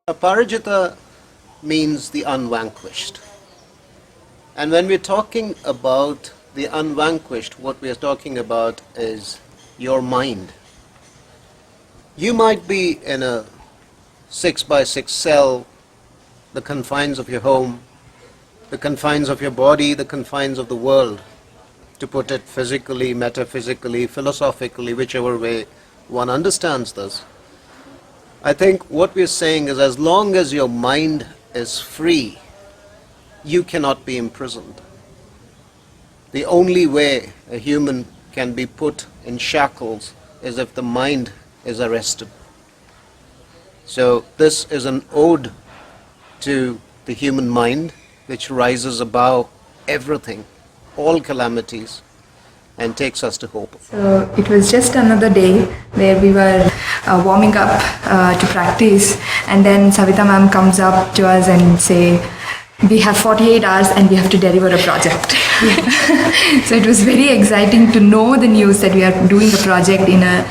Aparajita means the unvanquished. And when we're talking about the unvanquished, what we are talking about is your mind. You might be in a 6 by 6 cell, the confines of your home, the confines of your body, the confines of the world, to put it physically, metaphysically, philosophically, whichever way one understands this. I think what we're saying is, as long as your mind is free, you cannot be imprisoned. The only way a human can be put in shackles is if the mind is arrested. So this is an ode to the human mind, which rises above everything, all calamities, and takes us to hope. So it was just another day where we were warming up to practice, and then Savitha ma'am comes up to us and say, we have 48 hours and we have to deliver a project. So it was very exciting to know the news that we are doing a project in a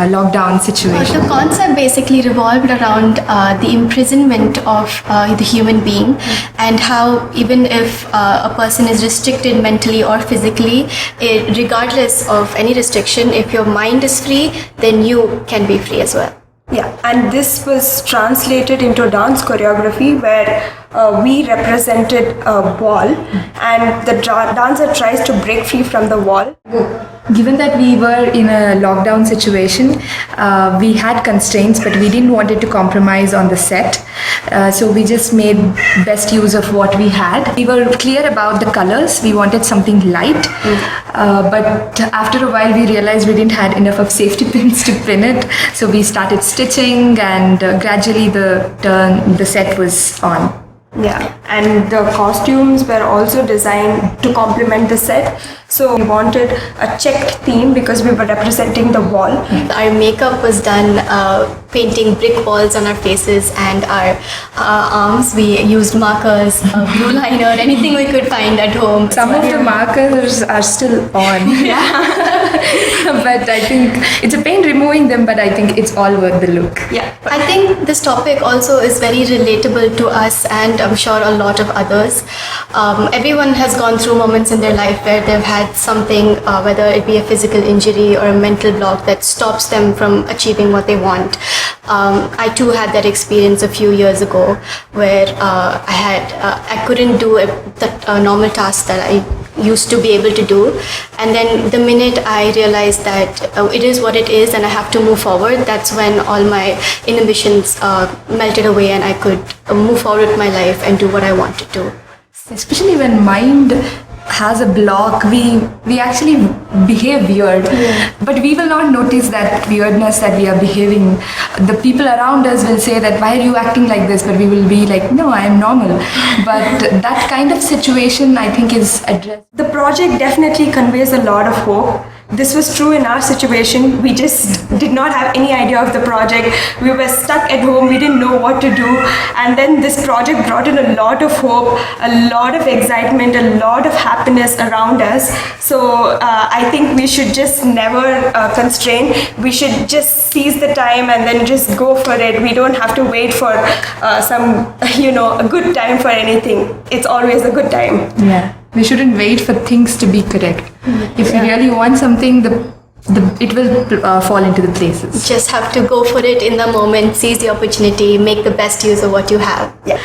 lockdown situation. The concept basically revolved around the imprisonment of the human being, and how even if a person is restricted mentally or physically, regardless of any restriction, if your mind is free, then you can be free as well. Yeah, and this was translated into dance choreography where we represented a wall, and the dancer tries to break free from the wall. Given that we were in a lockdown situation, we had constraints, but we didn't want it to compromise on the set. So we just made best use of what we had. We were clear about the colors. We wanted something light, but after a while we realized we didn't have enough of safety pins to pin it. So we started stitching, and gradually the set was on. Yeah, and the costumes were also designed to complement the set. So we wanted a checked theme because we were representing the wall. Our makeup was done painting brick walls on our faces, and our arms, we used markers, blue liner, anything we could find at home. Some of the markers are still on. But I think it's a pain removing them, but I think it's all worth the look. Yeah, I think this topic also is very relatable to us, and I'm sure a lot of others. Everyone has gone through moments in their life where they've had something, whether it be a physical injury or a mental block, that stops them from achieving what they want. I too had that experience a few years ago where I couldn't do the normal tasks that I used to be able to do, and then the minute I realized that it is what it is and I have to move forward, that's when all my inhibitions melted away and I could move forward with my life and do what I want to do. Especially when mind has a block, we actually behave weird, but we will not notice that weirdness that we are behaving. The people around us will say that, why are you acting like this? But we will be like, no, I am normal. But that kind of situation, I think, is addressed. The project definitely conveys a lot of hope. This was true in our situation. We just did not have any idea of the project. We were stuck at home. We didn't know what to do. And then this project brought in a lot of hope, a lot of excitement, a lot of happiness around us. So I think we should just never constrain. We should just seize the time and then just go for it. We don't have to wait for a good time for anything. It's always a good time. Yeah. We shouldn't wait for things to be correct. If we really want something, it will fall into the places. Just have to go for it in the moment, seize the opportunity, make the best use of what you have. Yeah.